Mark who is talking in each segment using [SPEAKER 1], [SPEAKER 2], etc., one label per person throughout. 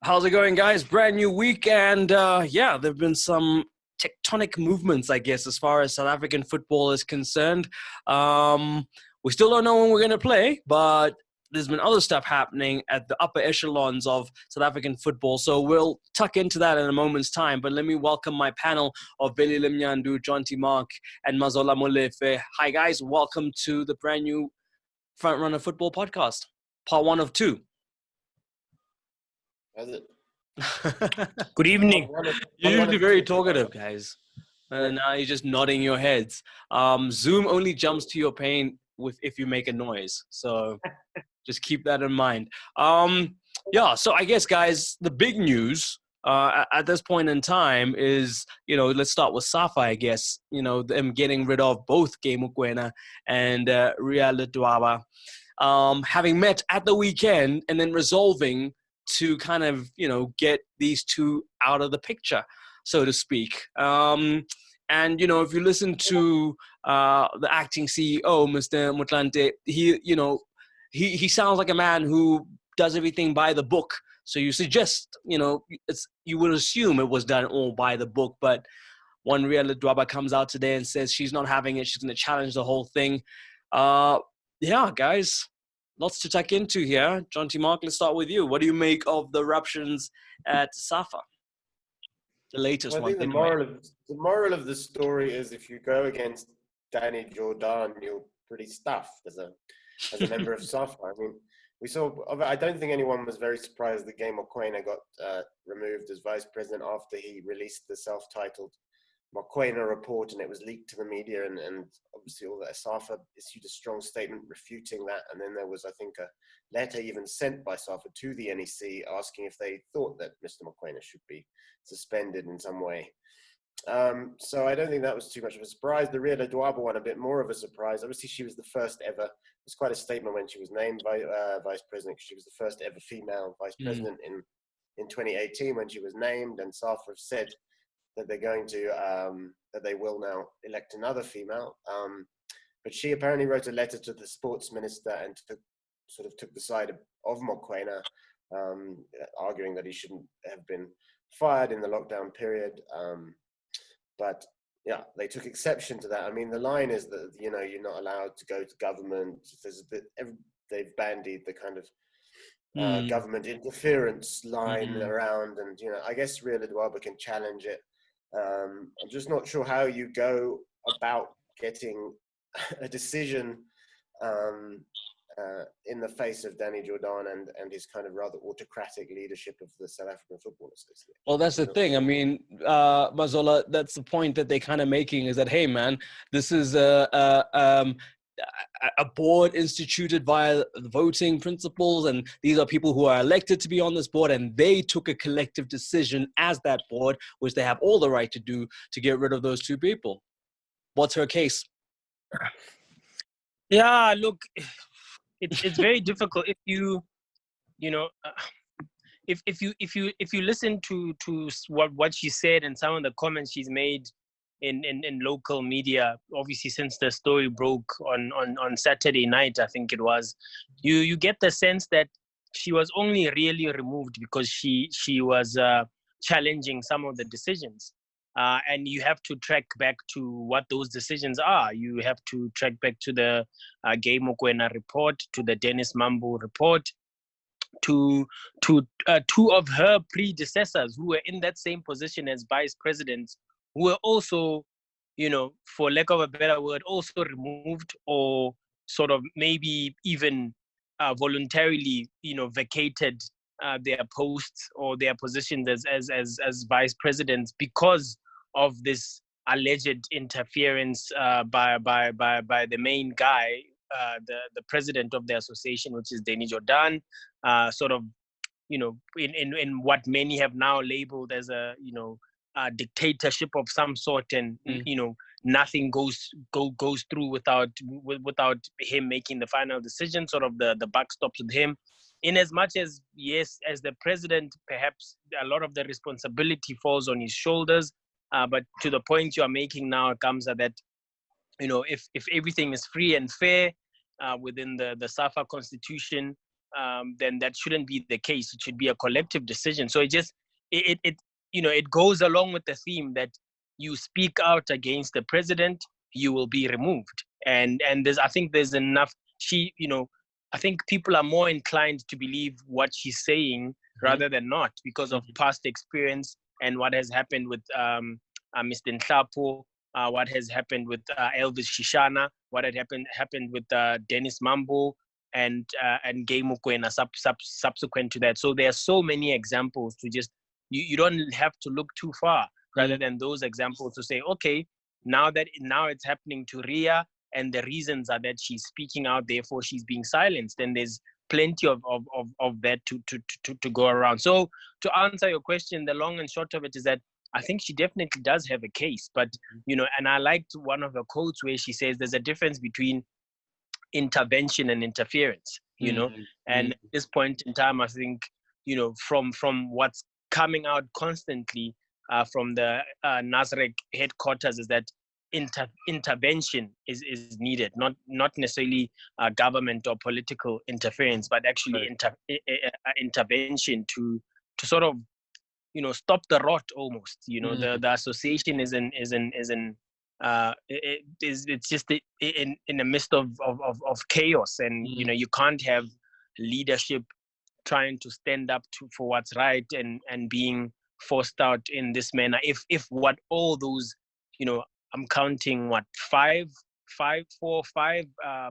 [SPEAKER 1] How's it going, guys? Brand new week, and yeah, there have been some tectonic movements, I guess, as far as South African football is concerned. We still don't know when we're going to play, but there's been other stuff happening at the upper echelons of South African football. So we'll tuck into that in a moment's time. But let me welcome my panel of Velile, Mnyandu, Jonty, and Mazola, Molefe. Hi, guys. Welcome to the brand new Front Runner Football Podcast, part 1 of 2.
[SPEAKER 2] Has it?
[SPEAKER 3] Good evening.
[SPEAKER 1] You're usually very talkative, guys. And now you're just nodding your heads. Zoom only jumps to your pain if you make a noise. So just keep that in mind. Yeah, so I guess, guys, the big news at this point in time is, let's start with SAFA, I guess. Them getting rid of both Game Mokoena and Real Duaba. Having met at the weekend and then resolving to kind of, get these two out of the picture, so to speak. And, if you listen to the acting CEO, Mr. Motlanthe, he sounds like a man who does everything by the book. So you suggest, you would assume it was done all by the book. But one Real Dwaba comes out today and says she's not having it. She's going to challenge the whole thing. Yeah, guys. Lots to tuck into here. Jonty, Mark, let's start with you. What do you make of the eruptions at SAFA? The latest one.
[SPEAKER 2] I think the moral of the story is if you go against Danny Jordan, you're pretty stuffed as a member of SAFA. I mean, I don't think anyone was very surprised that Game Mokoena got removed as vice president after he released the self-titled Mokoena report, and it was leaked to the media, and obviously all that. SAFA issued a strong statement refuting that, and then there was, I think, a letter even sent by SAFA to the NEC asking if they thought that Mr. Mokoena should be suspended in some way. So I don't think that was too much of a surprise. The Ria Dwaba one, a bit more of a surprise. Obviously, she was the first ever. It was quite a statement when she was named vice president, because she was the first ever female vice president in 2018 when she was named, and SAFA said that they're going to, that they will now elect another female. But she apparently wrote a letter to the sports minister and took the side of Mokoena, arguing that he shouldn't have been fired in the lockdown period. But yeah, they took exception to that. I mean, the line is that, you're not allowed to go to government. They've bandied the kind of government interference line around, and I guess Real Dwaba can challenge it. I'm just not sure how you go about getting a decision in the face of Danny Jordan and his kind of rather autocratic leadership of the South African Football Association.
[SPEAKER 1] Well, that's the thing. I mean, Mazola, that's the point that they're kind of making, is that, hey, man, this is a board instituted via voting principles, and these are people who are elected to be on this board, and they took a collective decision as that board, which they have all the right to do, to get rid of those two people. What's her case?
[SPEAKER 3] Yeah, look, it's very difficult if you listen to what she said and some of the comments she's made in local media. Obviously, since the story broke on Saturday night, I think it was, you get the sense that she was only really removed because she was challenging some of the decisions. And you have to track back to what those decisions are. You have to track back to the Game Mokoena report, to the Dennis Mambo report, to two of her predecessors who were in that same position as vice presidents, who were also, for lack of a better word, also removed, or sort of maybe even voluntarily, vacated their posts or their positions as vice presidents because of this alleged interference by the main guy, the president of the association, which is Danny Jordan, in what many have now labeled as a dictatorship of some sort, and nothing goes through without him making the final decision. Sort of the buck stops with him. In as much as, yes, as the president, perhaps a lot of the responsibility falls on his shoulders. But to the point you are making now, Kamza, that if everything is free and fair within the SAFA constitution, then that shouldn't be the case. It should be a collective decision. So it goes along with the theme that you speak out against the president, you will be removed. And I think there's enough. I think people are more inclined to believe what she's saying rather than not, because of past experience and what has happened with Mr. Nhlapo, what has happened with Elvis Shishana, what had happened with Dennis Mambo and Gay Mukwena subsequent to that. So there are so many examples to just, you don't have to look too far rather than those examples to say, okay, now it's happening to Ria, and the reasons are that she's speaking out, therefore she's being silenced. And there's plenty of that to go around. So to answer your question, the long and short of it is that I think she definitely does have a case. But, and I liked one of her quotes where she says there's a difference between intervention and interference, and at this point in time, I think, from what's coming out constantly from the Nasrec headquarters is that intervention is needed, not necessarily government or political interference, but actually intervention to sort of stop the rot almost. The association it's just in the midst of chaos, and you can't have leadership trying to stand up for what's right and being forced out in this manner. If what all those I'm counting five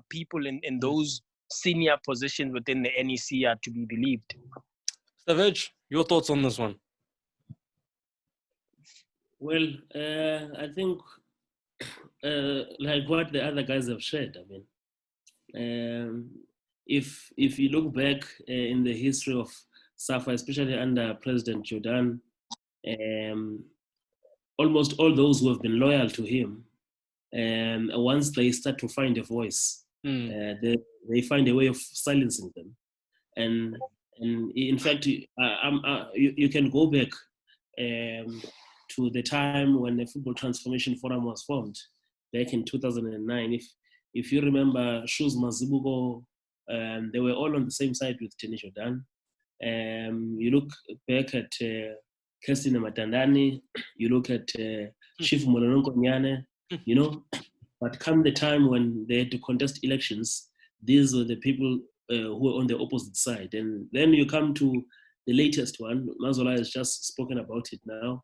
[SPEAKER 3] people in those senior positions within the NEC are to be believed.
[SPEAKER 1] Savage, your thoughts on this one?
[SPEAKER 4] Well, I think like what the other guys have said. I mean, if you look back in the history of SAFA, especially under President Jordan, almost all those who have been loyal to him, once they start to find a voice, they find a way of silencing them. And in fact, you can go back to the time when the Football Transformation Forum was formed, back in 2009. If you remember, Shoes Mazibuko, they were all on the same side with Tenny Jordan. You look back at Christina Matandani, you look at Chief Molononko Nyane, but come the time when they had to contest elections, these were the people who were on the opposite side. And then you come to the latest one, Mazola has just spoken about it now.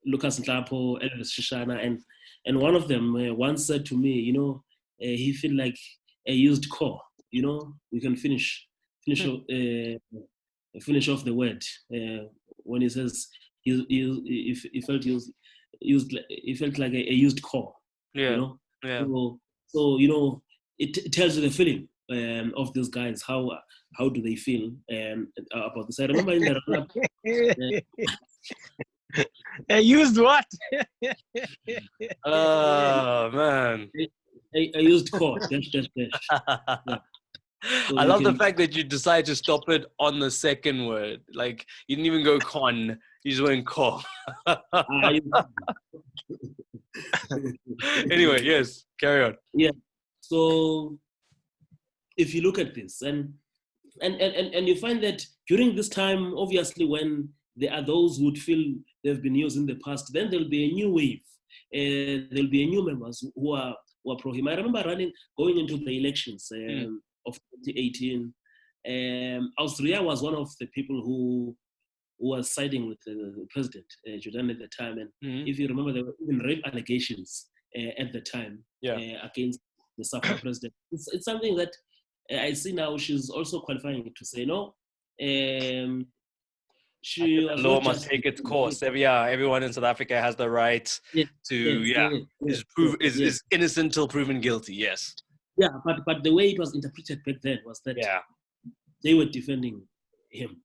[SPEAKER 4] Lucas Nhlapo, Elvis Shishana, and one of them once said to me, he feel like a used car. We can finish off the word when he says he felt like a used car.
[SPEAKER 1] Yeah.
[SPEAKER 4] So it tells you the feeling of these guys. How do they feel about this? I remember in the
[SPEAKER 3] run-up. Used what?
[SPEAKER 1] Oh man.
[SPEAKER 4] I used car. Dash. Yeah. So
[SPEAKER 1] I love the fact that you decided to stop it on the second word. Like, you didn't even go con, you just went call. Anyway, yes, carry on.
[SPEAKER 4] Yeah. So if you look at this and you find that during this time, obviously, when there are those who would feel they've been used in the past, then there'll be a new wave. There'll be a new members who are pro him. I remember going into the elections of 2018. Austria was one of the people who was siding with the president, Jordan, at the time. And if you remember, there were even rape allegations at the time against the SAFA president. It's something that I see now. She's also qualifying to say no. She
[SPEAKER 1] the law must take its course. Everyone in South Africa has the right is innocent till proven guilty. Yes.
[SPEAKER 4] Yeah, but the way it was interpreted back then was that they were defending him.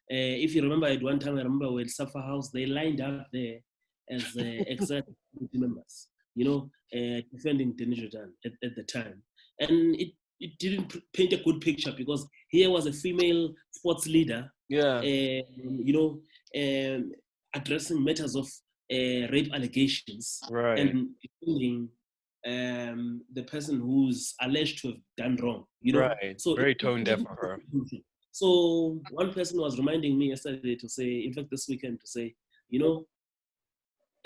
[SPEAKER 4] If you remember, at one time, I remember when SAFA House, they lined up there as exact members. Defending Dennis Jordan at the time, and it didn't paint a good picture because here was a female sports leader. Addressing matters of rape allegations,
[SPEAKER 1] right,
[SPEAKER 4] and defending the person who's alleged to have done wrong, you know.
[SPEAKER 1] Right.
[SPEAKER 4] So
[SPEAKER 1] Very tone deaf for her.
[SPEAKER 4] So one person was reminding me yesterday to say, in fact, this weekend to say, you know,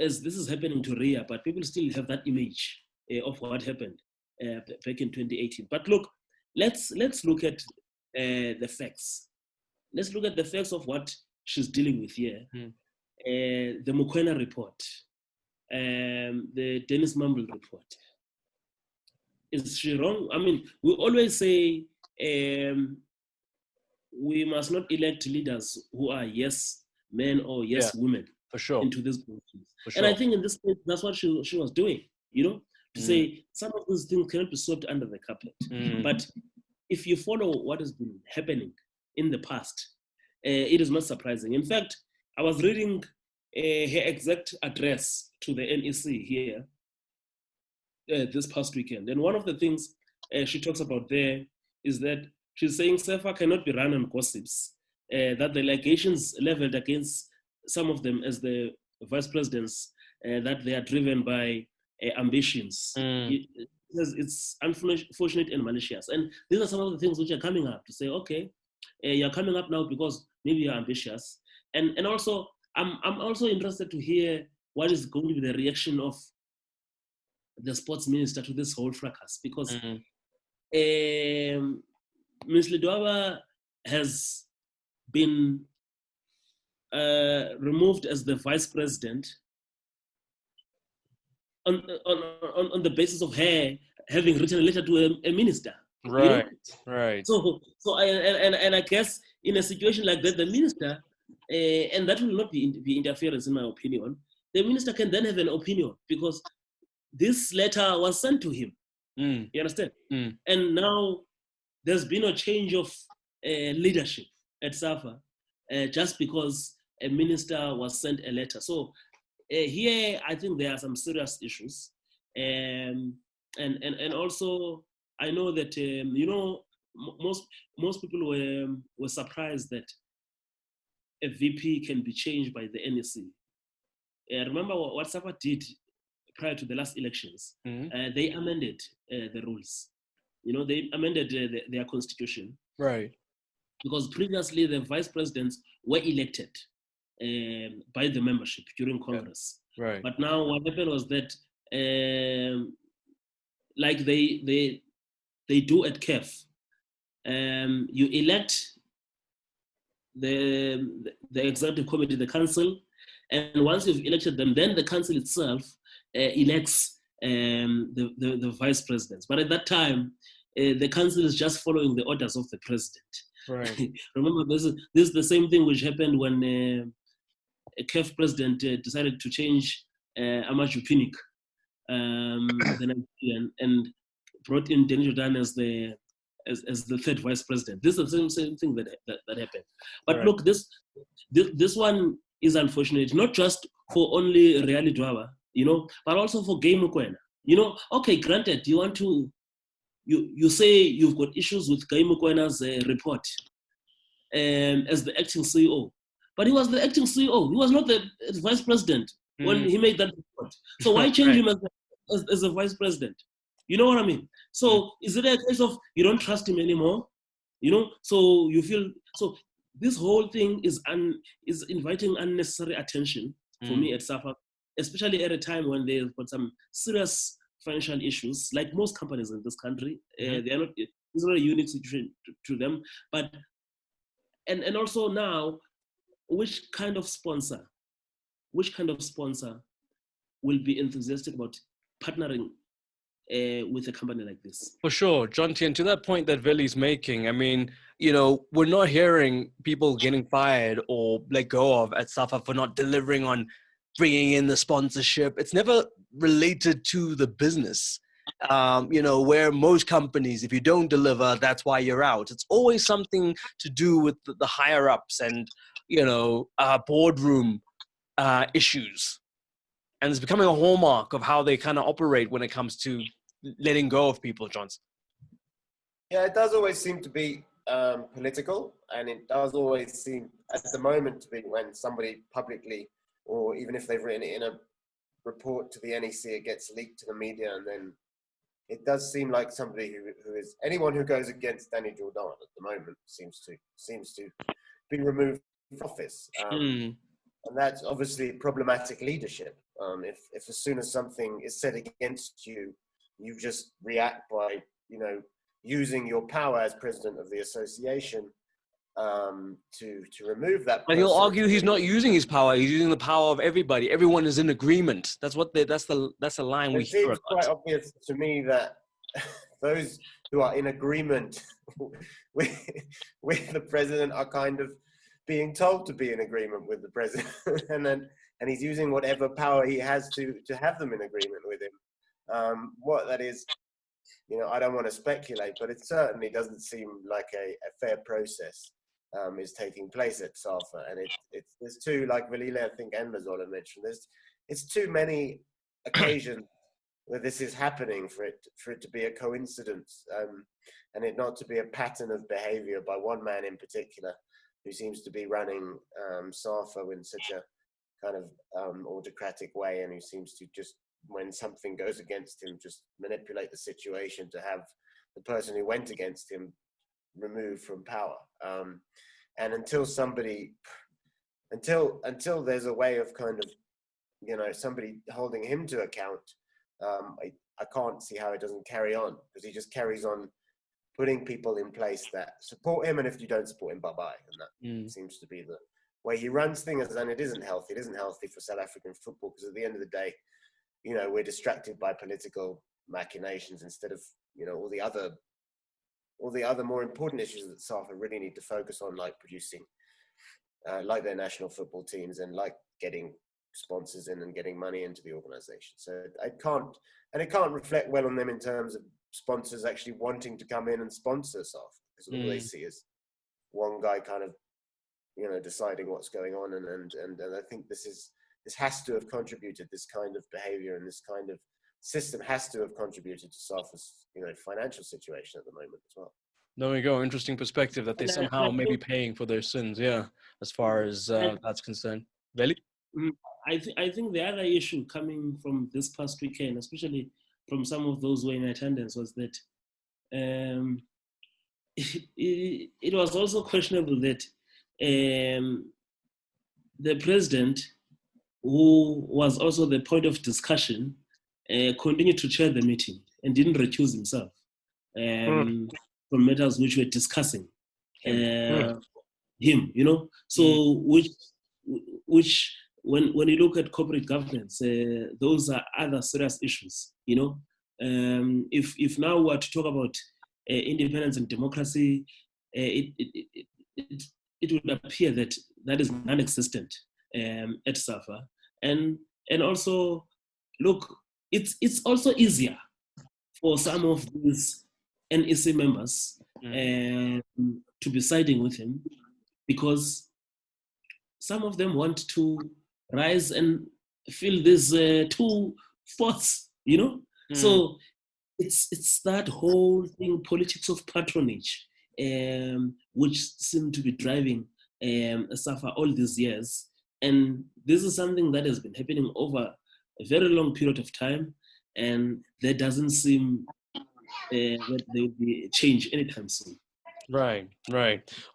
[SPEAKER 4] as this is happening to Ria, but people still have that image of what happened back in 2018. But look, let's look at the facts. Let's look at the facts of what she's dealing with here. The Mukwena report, the Dennis Mumble report. Is she wrong? I mean, we always say we must not elect leaders who are yes men or yes women
[SPEAKER 1] for sure
[SPEAKER 4] into this positions.
[SPEAKER 1] Sure.
[SPEAKER 4] And I think in this case, that's what she was doing, you know, to say some of these things cannot be swept under the carpet. But if you follow what has been happening in the past, it is not surprising. In fact, I was reading her exact address to the NEC here this past weekend. And one of the things she talks about there is that she's saying SAFA cannot be run on gossips, that the allegations leveled against some of them as the vice presidents, that they are driven by ambitions. It's unfortunate and malicious. And these are some of the things which are coming up to say, okay, you're coming up now because maybe you're ambitious. And also, I'm also interested to hear what is going to be the reaction of the sports minister to this whole fracas, because Ms. Lidwaba has been removed as the vice president on the basis of her having written a letter to a minister.
[SPEAKER 1] Right, you know? Right.
[SPEAKER 4] So I guess in a situation like that, the minister, and that will not be interference in my opinion, the minister can then have an opinion because this letter was sent to him. You understand? And now there's been a change of leadership at SAFA just because a minister was sent a letter. So here, I think there are some serious issues. And also, I know that, you know, most people were surprised that a VP can be changed by the NEC. Remember what SAFA did prior to the last elections? They amended the rules. You know, they amended their constitution.
[SPEAKER 1] Right.
[SPEAKER 4] Because previously the vice presidents were elected by the membership during Congress.
[SPEAKER 1] Right.
[SPEAKER 4] But now what happened was that, like they do at CAF, you elect the executive committee, the council, and once you've elected them, then the council itself elects the vice presidents. But at that time, the council is just following the orders of the president.
[SPEAKER 1] Right.
[SPEAKER 4] Remember, this is the same thing which happened when a CAF president decided to change Amaju Pinnick, the Nigerian, and brought in Denis Jordan as the third vice president. This is the same thing that happened. But look, this one is unfortunate, not just for only Reali Dwaba, you know, but also for Gay Mukwena. You know, okay, granted, you want to, you say you've got issues with Gay Mukwena's report as the acting CEO, but he was the acting CEO. He was not the vice president when he made that report. So why change him as a vice president? You know what I mean? So is it a case of you don't trust him anymore? You know, so you feel, so this whole thing is inviting unnecessary attention for me at SAFA, especially at a time when they've got some serious financial issues, like most companies in this country. They are not, it's not a unique situation to them, but and also now, which kind of sponsor will be enthusiastic about partnering with a company like this?
[SPEAKER 1] For sure, Jonty, and to that point that Veli's making, I mean, you know, we're not hearing people getting fired or let go of at SAFA for not delivering on bringing in the sponsorship. It's never related to the business. You know, where most companies, if you don't deliver, that's why you're out. It's always something to do with the higher ups and, you know, boardroom issues. And it's becoming a hallmark of how they kind of operate when it comes to letting go of people, Johnson.
[SPEAKER 2] Yeah, it does always seem to be political, and it does always seem at the moment to be when somebody publicly, or even if they've written it in a report to the NEC, it gets leaked to the media, and then it does seem like somebody who is anyone who goes against Danny Jordan at the moment seems to be removed from office. And that's obviously problematic leadership. If as soon as something is said against you, you just react by, using your power as president of the association to remove that person.
[SPEAKER 1] And he'll argue he's not using his power; he's using the power of everybody. Everyone is in agreement. That's the line we hear.
[SPEAKER 2] It seems quite obvious to me that those who are in agreement with the president are kind of being told to be in agreement with the president, and he's using whatever power he has to have them in agreement with him. What that is, I don't want to speculate, but it certainly doesn't seem like a fair process is taking place at SAFA, and there's too, like Velile, I think, and Mazola mentioned, it's too many occasions where this is happening for it to be a coincidence, and it not to be a pattern of behavior by one man in particular, who seems to be running SAFA in such a kind of autocratic way, and who seems to just, when something goes against him, just manipulate the situation to have the person who went against him removed from power. And until there's a way of kind of, somebody holding him to account, I can't see how it doesn't carry on, because he just carries on putting people in place that support him, and if you don't support him, bye-bye. And that seems to be the way he runs things, and it isn't healthy. It isn't healthy for South African football, because at the end of the day, we're distracted by political machinations instead of, all the other more important issues that SAFA really need to focus on, like producing, like their national football teams, and like getting sponsors in and getting money into the organisation. So it can't reflect well on them in terms of sponsors actually wanting to come in and sponsor SAFA, because all they see is one guy kind of, deciding what's going on, and I think this has to have contributed, this kind of behaviour and this kind of system has to have contributed to SAFA's, financial situation at the moment as well.
[SPEAKER 1] There we go. Interesting perspective that they somehow may be paying for their sins. Yeah, as far as that's concerned. Velile?
[SPEAKER 4] I think the other issue coming from this past weekend, especially from some of those who were in attendance, was that it was also questionable that the president, who was also the point of discussion, continued to chair the meeting and didn't recuse himself from matters which were discussing him, So which when you look at corporate governance, those are other serious issues, If now we are to talk about independence and democracy, it would appear that is non-existent at SAFA, and also, look, it's also easier for some of these NEC members to be siding with him, because some of them want to rise and fill these two spots, So it's that whole thing, politics of patronage, which seem to be driving SAFA all these years. And this is something that has been happening over a very long period of time, and there doesn't seem that there will be a change anytime soon.
[SPEAKER 1] Right.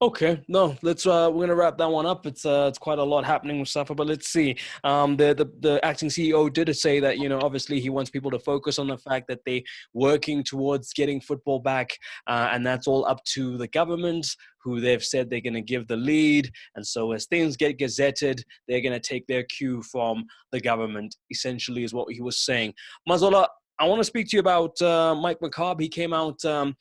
[SPEAKER 1] Okay. No, let's we're gonna wrap that one up. It's quite a lot happening with SAFA, but let's see. The acting CEO did say that, obviously he wants people to focus on the fact that they're working towards getting football back, and that's all up to the government, who they've said they're gonna give the lead. And so as things get gazetted, they're gonna take their cue from the government, essentially, is what he was saying. Mazola, I want to speak to you about Mike Makaab. He came out a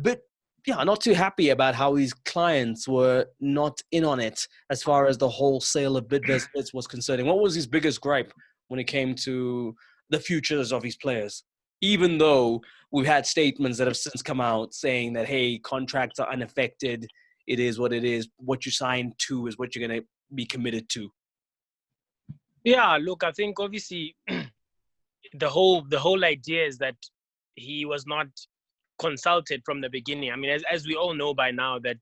[SPEAKER 1] bit, not too happy about how his clients were not in on it as far as the whole sale of Bidvest was concerned. What was his biggest gripe when it came to the futures of his players? Even though we've had statements that have since come out saying that, hey, contracts are unaffected. It is what it is. What you sign to is what you're going to be committed to.
[SPEAKER 3] Yeah, look, I think obviously the whole idea is that he was not consulted from the beginning. I mean, as we all know by now, that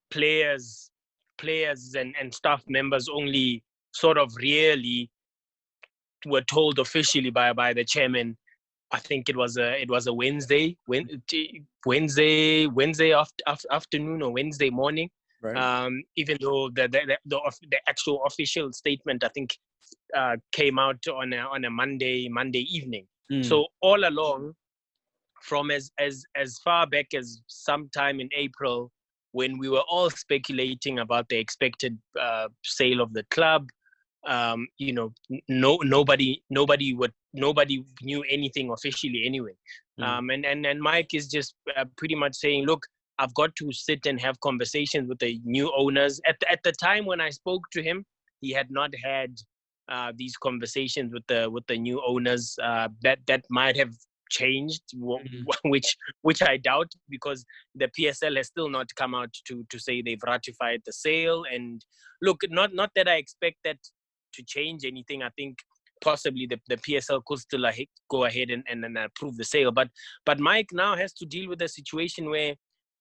[SPEAKER 3] players and staff members only sort of really were told officially by the chairman I think it was a Wednesday afternoon or Wednesday morning.
[SPEAKER 1] Right.
[SPEAKER 3] Even though the actual official statement, I think, came out on a Monday evening. So all along, from as far back as sometime in April, when we were all speculating about the expected sale of the club, nobody knew anything officially anyway. And Mike is just pretty much saying, look, I've got to sit and have conversations with the new owners. At the time when I spoke to him, he had not had these conversations with the new owners. That might have changed, which I doubt, because the PSL has still not come out to say they've ratified the sale. And look, not that I expect that to change anything. I think possibly the PSL could still go ahead and approve the sale. But Mike now has to deal with a situation where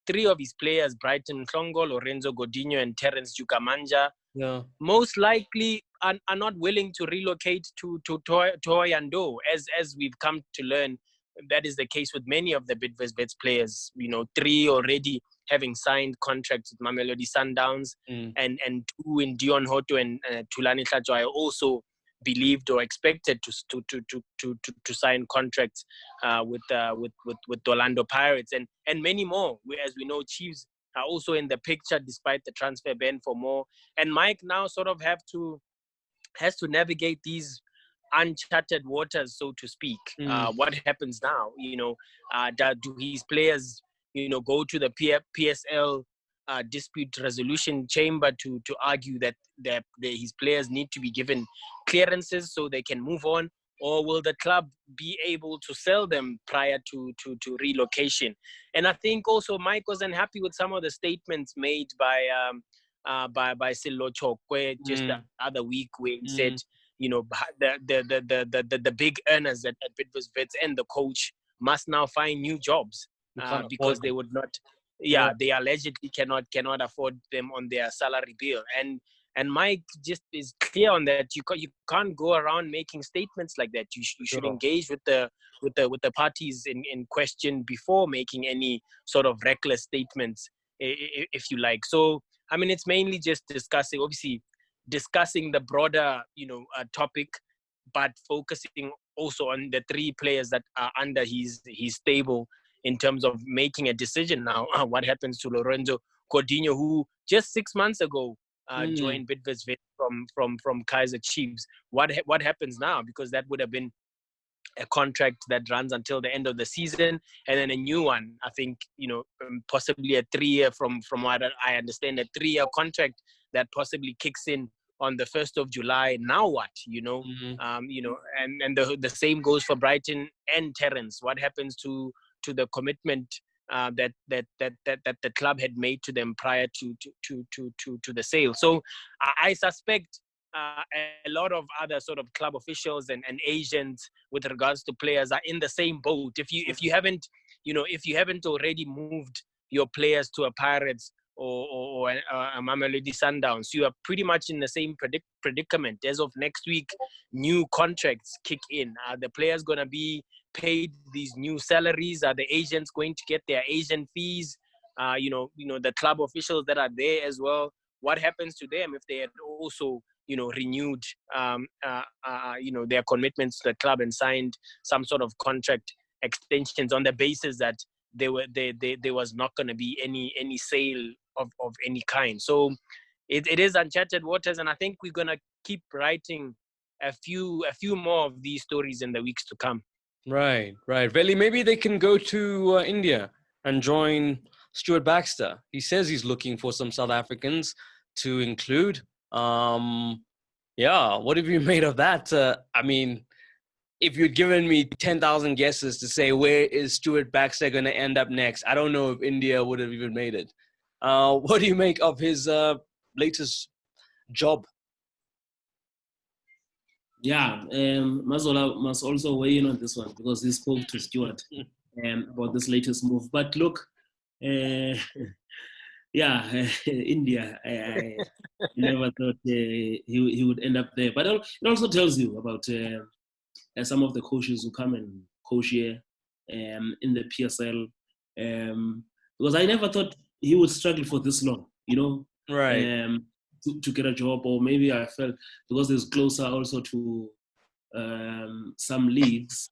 [SPEAKER 3] 3 of his players, Brighton Hlongo, Lorenzo Godinho, and Terence Jukamanja, most likely are not willing to relocate to Thohoyandou, as we've come to learn. That is the case with many of the Bidvest players. 3 already having signed contracts with Mamelodi Sundowns, and 2 in Dion Hoto and Thulani Hlatshwayo are also believed or expected to sign contracts with Orlando Pirates, and many more. As we know, Chiefs are also in the picture despite the transfer ban for more. And Mike now sort of has to navigate these uncharted waters, so to speak. What happens now? Do his players, go to the PSL dispute resolution chamber to argue that his players need to be given clearances so they can move on, or will the club be able to sell them prior to relocation? And I think also Mike was unhappy with some of the statements made by Sello Chokwe just the other week, where he said, the big earners at Bidvest and the coach must now find new jobs because they would not. They allegedly cannot afford them on their salary bill. And Mike just is clear on that. You can't go around making statements like that. You should engage with the parties in question before making any sort of reckless statements, if you like. So I mean, it's mainly just discussing the broader topic, but focusing also on the 3 players that are under his stable in terms of making a decision now. What happens to Lorenzo Godinho, who just 6 months ago joined Bidvest from Kaizer Chiefs? What happens now? Because that would have been a contract that runs until the end of the season, and then a new one. I think possibly a 3-year, from what I understand, a 3-year contract that possibly kicks in on the 1st of July. Now what? And the same goes for Brighton and Terence. What happens to the commitment that the club had made to them prior to the sale? So I suspect a lot of other sort of club officials and agents with regards to players are in the same boat. If you haven't already moved your players to a Pirates or a Mamelodi Sundowns, you are pretty much in the same predicament. As of next week, new contracts kick in. Are the players going to be paid these new salaries? Are the agents going to get their agent fees? The club officials that are there as well, what happens to them if they had also renewed their commitments to the club and signed some sort of contract extensions on the basis that there was not going to be any sale of any kind? So it is uncharted waters, and I think we're going to keep writing a few more of these stories in the weeks to come.
[SPEAKER 1] Right. Velile, maybe they can go to India and join Stuart Baxter. He says he's looking for some South Africans to include. What have you made of that? I mean, if you'd given me 10,000 guesses to say where is Stuart Baxter going to end up next, I don't know if India would have even made it. What do you make of his latest job?
[SPEAKER 4] Mazola must also weigh in on this one because he spoke to Stuart about this latest move. But look, India, I never thought he would end up there. But it also tells you about some of the coaches who come and coach here in the PSL. Because I never thought he would struggle for this long,
[SPEAKER 1] Right.
[SPEAKER 4] To get a job, or maybe I felt because he's closer also to some leagues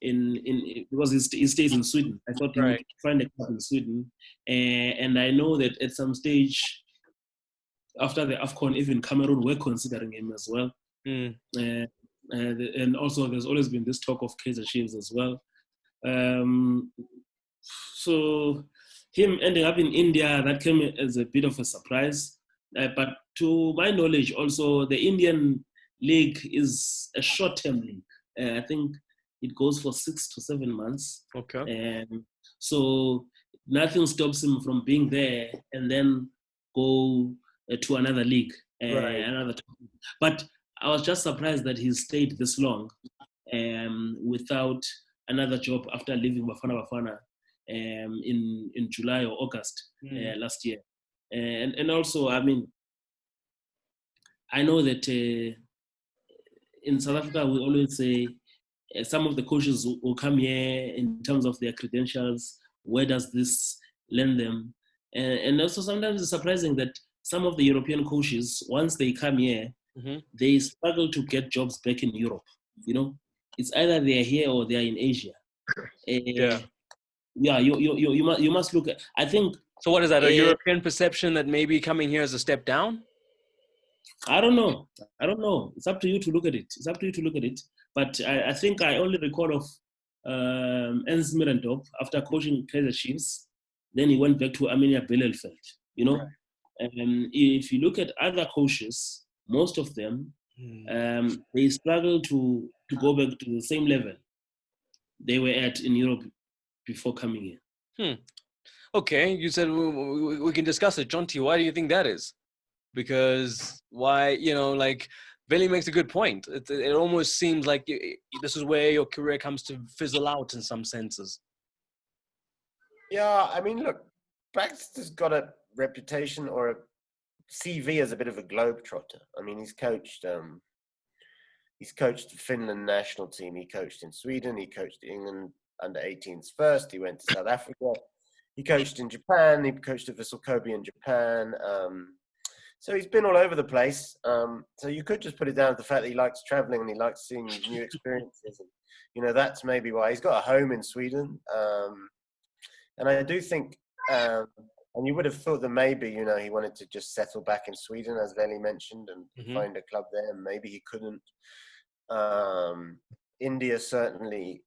[SPEAKER 4] because he stays in Sweden. I thought he would
[SPEAKER 1] Right.
[SPEAKER 4] find a club in Sweden, and I know that at some stage after the AFCON, even Cameroon were considering him as well. And also there's always been this talk of Kaizer Chiefs as well. So him ending up in India, that came as a bit of a surprise. But to my knowledge, also the Indian league is a short-term league. I think it goes for 6 to 7 months.
[SPEAKER 1] Okay.
[SPEAKER 4] So nothing stops him from being there and then go to another league.
[SPEAKER 1] Right.
[SPEAKER 4] But I was just surprised that he stayed this long without another job after leaving Bafana in July or August last year. And also, I mean, I know that in South Africa, we always say some of the coaches will come here in terms of their credentials. Where does this lend them? And also sometimes it's surprising that some of the European coaches, once they come here, they struggle to get jobs back in Europe. It's either they're here or they're in Asia. Yeah, you must look at. I think.
[SPEAKER 1] So what is that? A European perception that maybe coming here is a step down?
[SPEAKER 4] I don't know. It's up to you to look at it. But I think I only recall of Ernst Middendorp after coaching Kaizer Chiefs. Then he went back to Arminia Bielefeld.
[SPEAKER 1] Right.
[SPEAKER 4] If you look at other coaches, most of them they struggle to go back to the same level they were at in Europe before coming here.
[SPEAKER 1] Okay, you said we can discuss it. Jonty, why do you think that is? Because why, Velile makes a good point. It almost seems like this is where your career comes to fizzle out in some senses.
[SPEAKER 2] Yeah, I mean, look, Baxter's got a reputation or a CV as a bit of a globetrotter. I mean, he's coached the Finland national team. He coached in Sweden. He coached England under 18s first. He went to South Africa. He coached in Japan. He coached at Vissel Kobe in Japan. So he's been all over the place. So you could just put it down to the fact that he likes traveling and he likes seeing new experiences. And, that's maybe why he's got a home in Sweden. And I do think, and you would have thought that maybe, he wanted to just settle back in Sweden, as Velile mentioned, and find a club there. And maybe he couldn't. India certainly,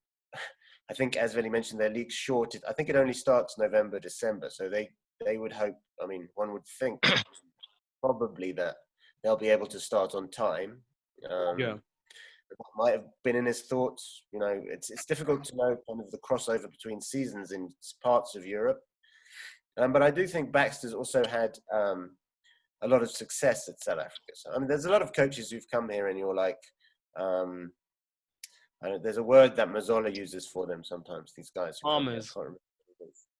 [SPEAKER 2] I think, as Velile mentioned, their league's short. I think it only starts November, December. So they would hope, one would think probably that they'll be able to start on time. That might have been in his thoughts. It's difficult to know kind of the crossover between seasons in parts of Europe. But I do think Baxter's also had a lot of success at South Africa. So, there's a lot of coaches who've come here and you're like, there's a word that Mazola uses for them sometimes, these guys.
[SPEAKER 1] Farmers.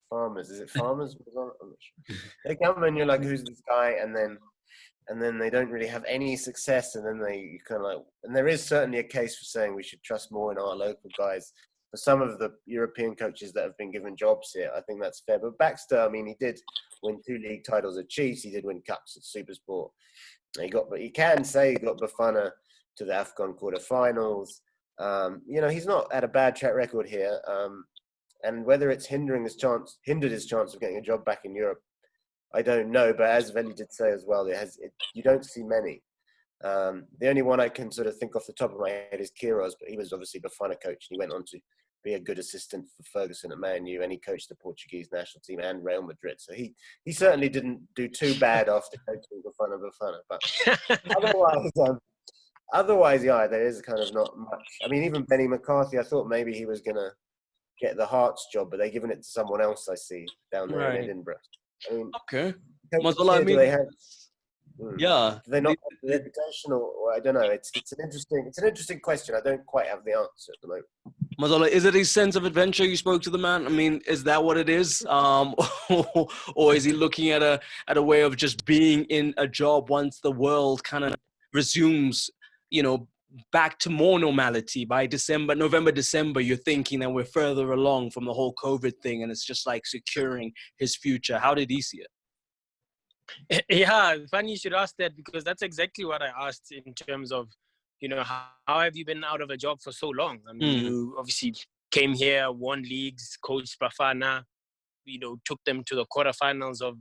[SPEAKER 2] Farmers. Is it farmers? I'm not sure. They come and you're like, who's this guy? And then they don't really have any success. And then you kind of and there is certainly a case for saying we should trust more in our local guys. For some of the European coaches that have been given jobs here, I think that's fair. But Baxter, he did win 2 league titles at Chiefs. He did win cups at Supersport. But you can say he got Bafana to the AFCON quarterfinals. He's not had a bad track record here. And whether it's hindered his chance of getting a job back in Europe, I don't know. But as Velile did say as well, you don't see many. The only one I can sort of think off the top of my head is Queiroz, but he was obviously Bafana coach, and he went on to be a good assistant for Ferguson at Man U, and he coached the Portuguese national team and Real Madrid. So he certainly didn't do too bad after coaching Bafana. But otherwise, yeah, there is kind of not much. Even Benny McCarthy, I thought maybe he was going to get the Hearts job, but they're giving it to someone else, I see, down there in Edinburgh.
[SPEAKER 1] Okay. Mazola,
[SPEAKER 2] do they not have the reputation, or I don't know. It's an interesting question. I don't quite have the answer at the moment.
[SPEAKER 1] Mazola, is it a sense of adventure you spoke to the man? Is that what it is? Or is he looking at a way of just being in a job once the world kind of resumes, back to more normality by November, December, you're thinking that we're further along from the whole COVID thing and it's just like securing his future. How did he see it?
[SPEAKER 3] Yeah, funny you should ask that, because that's exactly what I asked in terms of, how have you been out of a job for so long? I mean, you obviously came here, won leagues, coached Bafana, took them to the quarterfinals of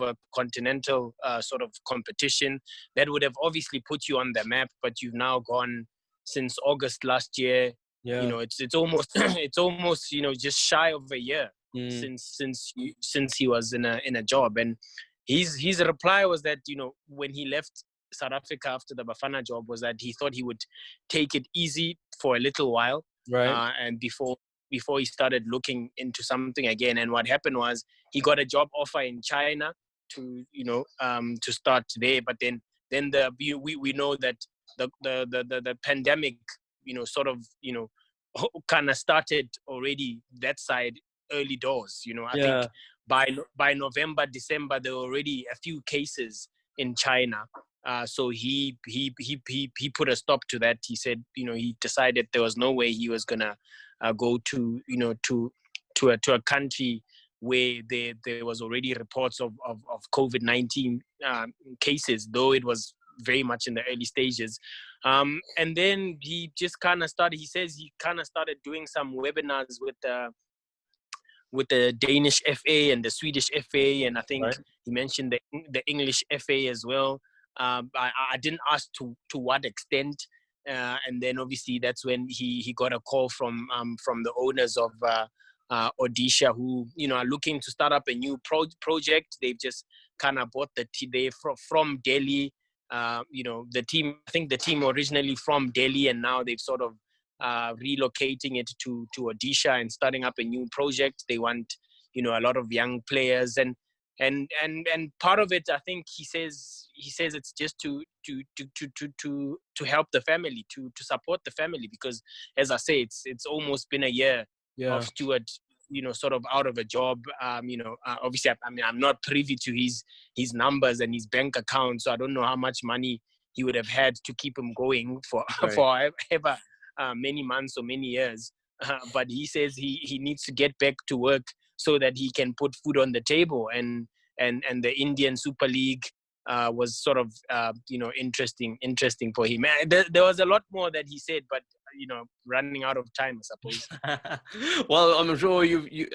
[SPEAKER 3] a continental sort of competition. That would have obviously put you on the map, but you've now gone since August last year.
[SPEAKER 1] Yeah.
[SPEAKER 3] It's almost it's almost just shy of a year since he was in a job. And his reply was that when he left South Africa after the Bafana job, was that he thought he would take it easy for a little while,
[SPEAKER 1] right?
[SPEAKER 3] And before he started looking into something again. And what happened was he got a job offer in China to start there. But then we know that the pandemic kind of started already that side early doors. I think by November, December, there were already a few cases in China. So he put a stop to that. He said, he decided there was no way he was gonna go to a country where there was already reports of COVID-19 cases, though it was very much in the early stages. And then he just kind of started. He says he kind of started doing some webinars with the Danish FA and the Swedish FA, and I think he mentioned the English FA as well. I didn't ask to what extent, and then obviously that's when he got a call from the owners of Odisha, who are looking to start up a new project. They've just kind of bought the team from Delhi. The team. I think the team originally from Delhi, and now they've sort of relocating it to Odisha and starting up a new project. They want a lot of young players, and part of it, I think he says it's just to help the family, to support the family, because as I say, it's almost been a year of Stuart sort of out of a job. Obviously I'm not privy to his numbers and his bank account, so I don't know how much money he would have had to keep him going for ever many months or many years. But he says he needs to get back to work so that he can put food on the table, and the Indian Super League was sort of interesting for him. There was a lot more that he said, but running out of time, I suppose.
[SPEAKER 1] Well, I'm sure you're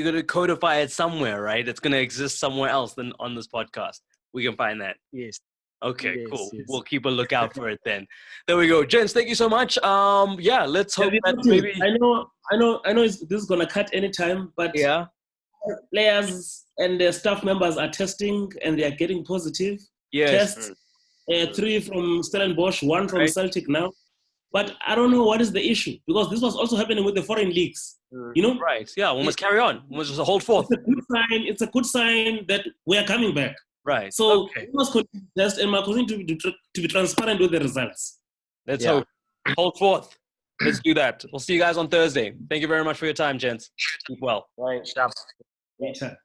[SPEAKER 1] going to codify it somewhere, right? It's going to exist somewhere else than on this podcast. We can find that.
[SPEAKER 3] Yes.
[SPEAKER 1] Okay,
[SPEAKER 3] yes,
[SPEAKER 1] cool.
[SPEAKER 3] Yes.
[SPEAKER 1] We'll keep a lookout for it then. There we go. Gents, thank you so much. Let's hope that maybe...
[SPEAKER 4] I know this is going to cut any time, but players and their staff members are testing and they are getting positive tests. 3 from Stellenbosch, 1 from Celtic now. But I don't know what is the issue, because this was also happening with the foreign leagues.
[SPEAKER 1] Right. Yeah, we must carry on. We must just hold forth.
[SPEAKER 4] It's a good sign that we are coming back.
[SPEAKER 1] Right.
[SPEAKER 4] So we must continue to test and continue to be transparent with the results.
[SPEAKER 1] Let's hope. Hold forth. Let's do that. We'll see you guys on Thursday. Thank you very much for your time, gents. Keep well.
[SPEAKER 2] Right.
[SPEAKER 4] Anytime.